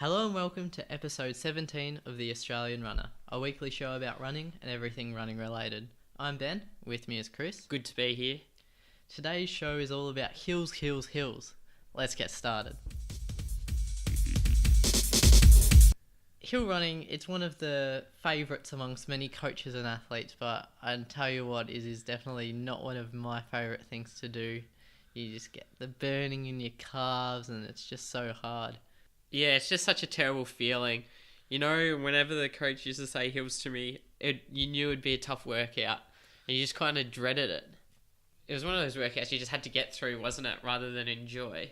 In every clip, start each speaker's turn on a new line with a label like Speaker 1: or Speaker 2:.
Speaker 1: Hello and welcome to episode 17 of The Australian Runner, a weekly show about running and everything running related. I'm Ben, with me is Chris.
Speaker 2: Good to be here.
Speaker 1: Today's show is all about hills, hills, hills. Let's get started. Hill running, it's one of the favourites amongst many coaches and athletes, but I tell you what, it is definitely not one of my favourite things to do. You just get the burning in your calves and it's just so hard.
Speaker 2: Yeah, it's just such a terrible feeling. You know, whenever the coach used to say hills to me, you knew it'd be a tough workout, and you just kind of dreaded it. It was one of those workouts you just had to get through, wasn't it, rather than enjoy.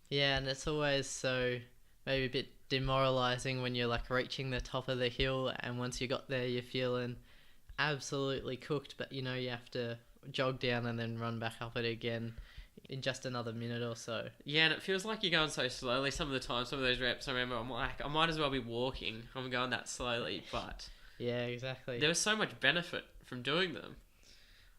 Speaker 1: Yeah, and it's always so maybe a bit demoralising when you're like reaching the top of the hill, and once you got there you're feeling absolutely cooked, but you know you have to jog down and then run back up it again in just another minute or so.
Speaker 2: Yeah, and it feels like you're going so slowly some of the time. Some of those reps, I remember, I'm like, I might as well be walking. I'm going that slowly, but
Speaker 1: Yeah, exactly.
Speaker 2: there was so much benefit from doing them.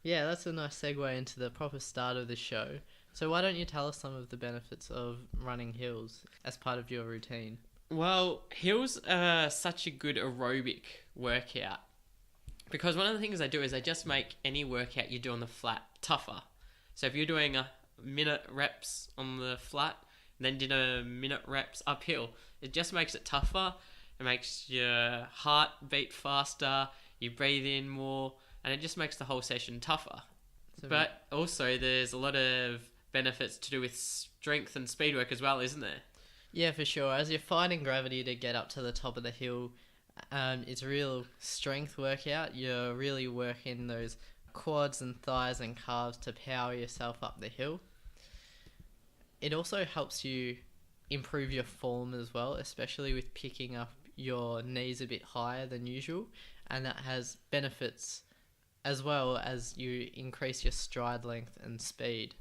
Speaker 1: Yeah, that's a nice segue into the proper start of the show. So why don't you tell us some of the benefits of running hills as part of your routine?
Speaker 2: Well, hills are such a good aerobic workout because one of the things they do is they just make any workout you do on the flat tougher. So if you're doing a minute reps on the flat, and then did a minute reps uphill, it just makes it tougher. It makes your heart beat faster, you breathe in more, and it just makes the whole session tougher. But also there's a lot of benefits to do with strength and speed work as well, isn't there?
Speaker 1: Yeah, for sure. As you're fighting gravity to get up to the top of the hill, it's a real strength workout. You're really working those quads and thighs and calves to power yourself up the hill. It also helps you improve your form as well, especially with picking up your knees a bit higher than usual, and that has benefits as well as you increase your stride length and speed.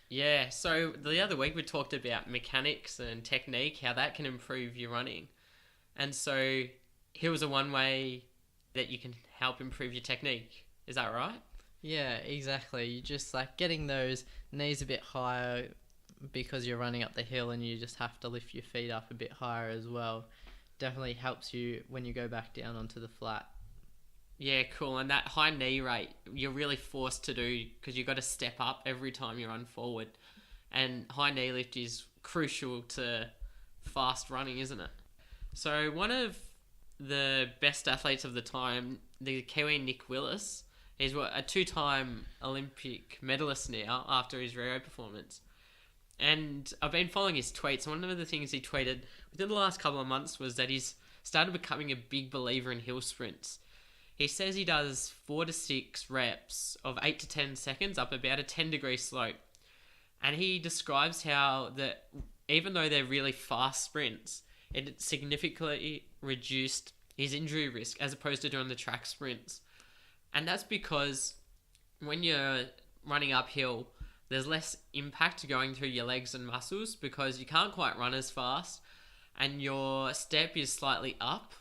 Speaker 2: Yeah, so the other week we talked about mechanics and technique, how that can improve your running. And so hills are one way that you can help improve your technique. Is that right?
Speaker 1: Yeah, exactly. You just like getting those knees a bit higher because you're running up the hill and you just have to lift your feet up a bit higher as well. Definitely helps you when you go back down onto the flat.
Speaker 2: Yeah, cool. And that high knee rate, you're really forced to do because you've got to step up every time you run forward. And high knee lift is crucial to fast running, isn't it? So one of the best athletes of the time, the Kiwi Nick Willis, he's a two-time Olympic medalist now after his Rio performance. And I've been following his tweets. One of the things he tweeted within the last couple of months was that he's started becoming a big believer in hill sprints. He says he does 4 to 6 reps of 8 to 10 seconds up about a 10-degree slope. And he describes how that even though they're really fast sprints, it significantly reduced his injury risk as opposed to doing the track sprints. And that's because when you're running uphill, there's less impact going through your legs and muscles because you can't quite run as fast and your step is slightly up.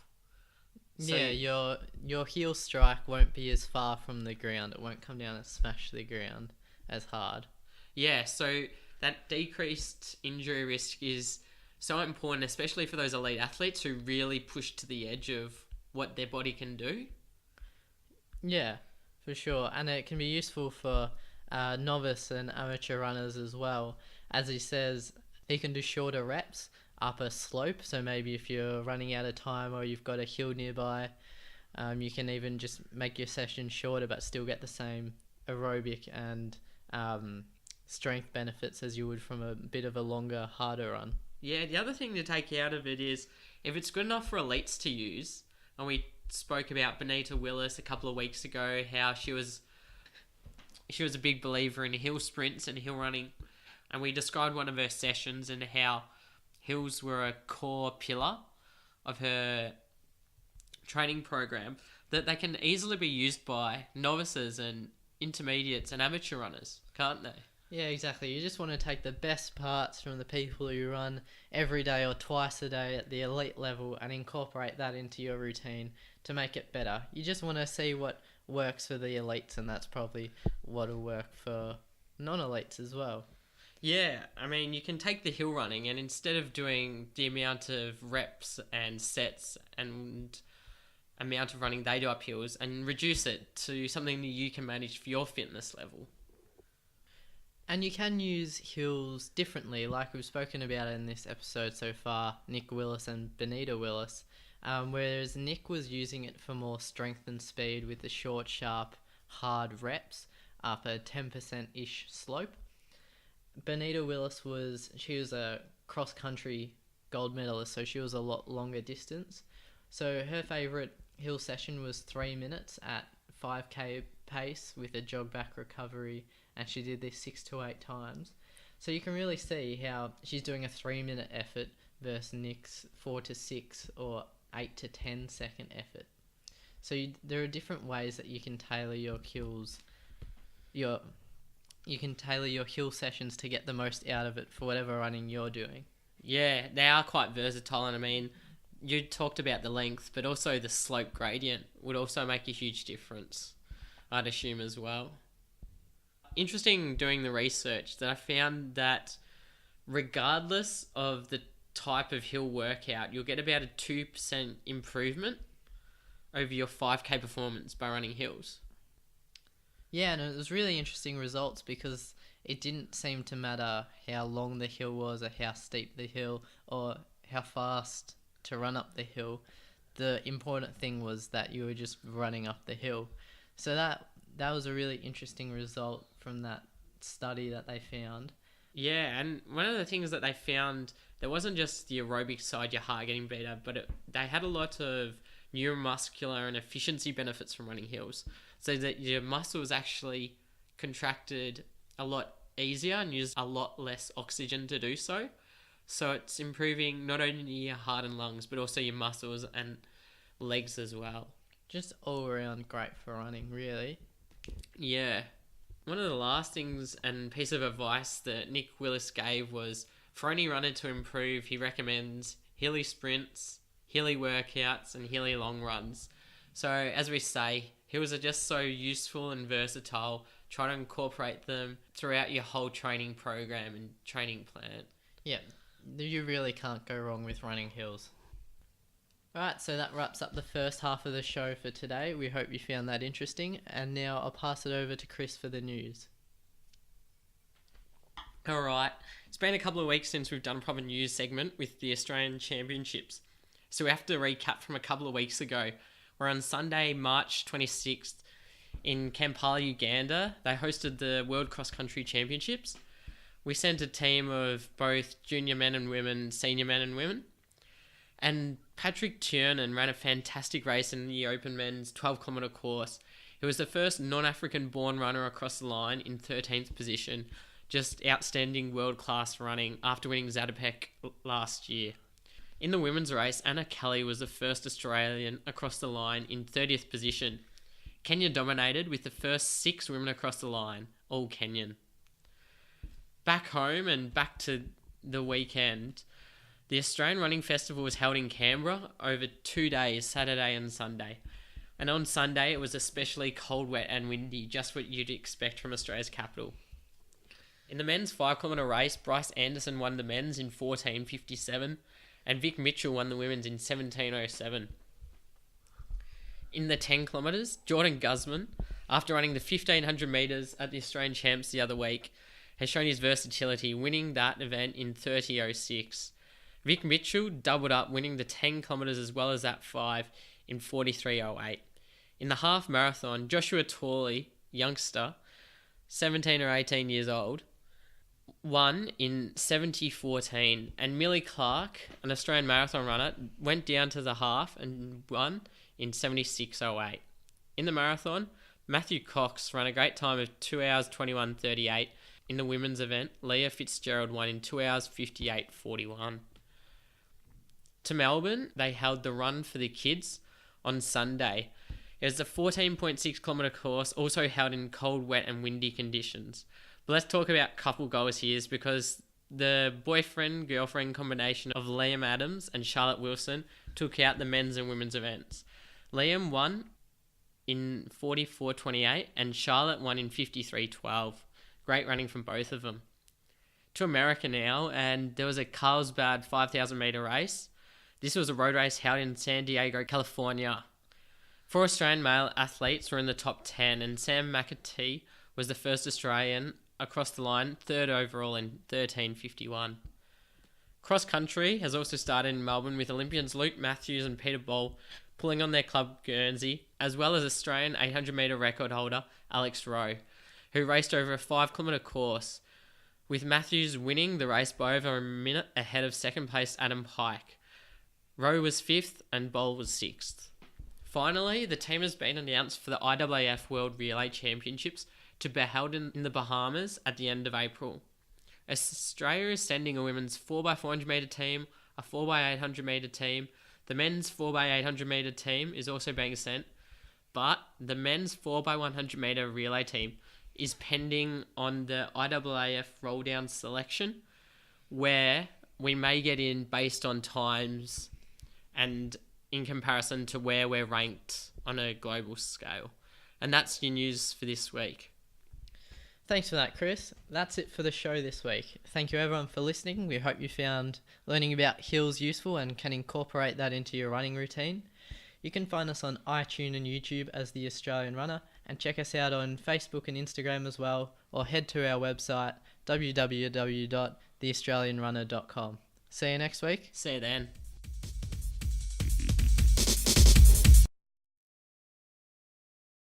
Speaker 1: So yeah, your heel strike won't be as far from the ground. It won't come down and smash the ground as hard.
Speaker 2: Yeah, so that decreased injury risk is so important, especially for those elite athletes who really push to the edge of what their body can do.
Speaker 1: Yeah, for sure. And it can be useful for novice and amateur runners as well. As he says, he can do shorter reps up a slope. So maybe if you're running out of time or you've got a hill nearby, you can even just make your session shorter but still get the same aerobic and strength benefits as you would from a bit of a longer, harder run.
Speaker 2: Yeah, the other thing to take out of it is if it's good enough for elites to use, and we spoke about Bonita Willis a couple of weeks ago, how she was a big believer in hill sprints and hill running, and we described one of her sessions and how hills were a core pillar of her training program, that they can easily be used by novices and intermediates and amateur runners, can't they?
Speaker 1: Yeah, exactly. You just want to take the best parts from the people who run every day or twice a day at the elite level and incorporate that into your routine to make it better. You just want to see what works for the elites, and that's probably what will work for non-elites as well.
Speaker 2: Yeah, I mean, you can take the hill running and instead of doing the amount of reps and sets and amount of running they do up hills and reduce it to something that you can manage for your fitness level.
Speaker 1: And you can use hills differently, like we've spoken about in this episode so far, Nick Willis and Bonita Willis. Whereas Nick was using it for more strength and speed with the short, sharp, hard reps up a 10%-ish slope. Bonita Willis was a cross-country gold medalist, so she was a lot longer distance. So her favourite hill session was 3 minutes at 5k pace with a jog back recovery, and she did this 6 to 8 times. So you can really see how she's doing a 3-minute effort versus Nick's 4 to 6 or 8 to 10 second effort. So there are different ways that you can tailor your hills, you can tailor your hill sessions to get the most out of it for whatever running you're doing.
Speaker 2: Yeah, they are quite versatile, and I mean, you talked about the length, but also the slope gradient would also make a huge difference, I'd assume as well. Interesting doing the research that I found that regardless of the type of hill workout, you'll get about a 2% improvement over your 5k performance by running hills.
Speaker 1: Yeah, and it was really interesting results because it didn't seem to matter how long the hill was or how steep the hill or how fast to run up the hill. The important thing was that you were just running up the hill. So that was a really interesting result from that study that they found.
Speaker 2: Yeah, and one of the things that they found, there wasn't just the aerobic side, your heart getting better, but they had a lot of neuromuscular and efficiency benefits from running hills. So that your muscles actually contracted a lot easier and used a lot less oxygen to do so. So it's improving not only your heart and lungs, but also your muscles and legs as well.
Speaker 1: Just all around great for running, really.
Speaker 2: Yeah. One of the last things and piece of advice that Nick Willis gave was for any runner to improve, he recommends hilly sprints, hilly workouts, and hilly long runs. So as we say, hills are just so useful and versatile. Try to incorporate them throughout your whole training program and training plan.
Speaker 1: Yeah, you really can't go wrong with running hills. Alright, so that wraps up the first half of the show for today. We hope you found that interesting. And now I'll pass it over to Chris for the news.
Speaker 2: Alright, it's been a couple of weeks since we've done a proper news segment with the Australian Championships. So we have to recap from a couple of weeks ago. Where on Sunday, March 26th, in Kampala, Uganda, they hosted the World Cross Country Championships. We sent a team of both junior men and women, senior men and women. And Patrick Tiernan ran a fantastic race in the open men's 12-kilometre course. He was the first non-African born runner across the line in 13th position. Just outstanding world-class running after winning Zatopek last year. In the women's race, Anna Kelly was the first Australian across the line in 30th position. Kenya dominated with the first 6 women across the line, all Kenyan. Back home and back to the weekend, the Australian Running Festival was held in Canberra over 2 days, Saturday and Sunday. And on Sunday, it was especially cold, wet and windy, just what you'd expect from Australia's capital. In the men's 5-kilometre race, Bryce Anderson won the men's in 14:57. And Vic Mitchell won the women's in 17:07. In the 10 kilometres, Jordan Guzman, after running the 1500 metres at the Australian Champs the other week, has shown his versatility, winning that event in 30:06. Vic Mitchell doubled up, winning the 10 kilometres as well as that 5 in 43:08. In the half marathon, Joshua Torley, youngster, 17 or 18 years old, won in 70:14, and Millie Clark, an Australian marathon runner, went down to the half and won in 76:08. In the marathon, Matthew Cox ran a great time of 2 hours 21:38. In the women's event, Leah Fitzgerald won in 2 hours 58:41. To Melbourne, they held the Run for the Kids on Sunday. It was a 14.6 kilometre course, also held in cold, wet and windy conditions. But let's talk about couple goals here, because the boyfriend-girlfriend combination of Liam Adams and Charlotte Wilson took out the men's and women's events. Liam won in 44:28 and Charlotte won in 53:12. Great running from both of them. to America now, and there was a Carlsbad 5,000 meter race. This was a road race held in San Diego, California. 4 Australian male athletes were in the top 10, and Sam McAtee was the first Australian across the line, 3rd overall in 13:51. Cross country has also started in Melbourne, with Olympians Luke Matthews and Peter Ball pulling on their club Guernsey, as well as Australian 800 metre record holder Alex Rowe, who raced over a 5-kilometre course, with Matthews winning the race by over a minute ahead of second place Adam Pike. Rowe was 5th and Ball was 6th. Finally, the team has been announced for the IAAF World Relay Championships to be held in the Bahamas at the end of April. Australia is sending a women's 4x400 metre team, a 4x800 metre team. The men's 4x800 metre team is also being sent, but the men's 4x100 metre relay team is pending on the IAAF roll down selection, where we may get in based on times and in comparison to where we're ranked on a global scale. And that's your news for this week.
Speaker 1: Thanks for that, Chris. That's it for the show this week. Thank you everyone for listening. We hope you found learning about hills useful and can incorporate that into your running routine. You can find us on iTunes and YouTube as The Australian Runner, and check us out on Facebook and Instagram as well, or head to our website www.theaustralianrunner.com. See you next week.
Speaker 2: See you then.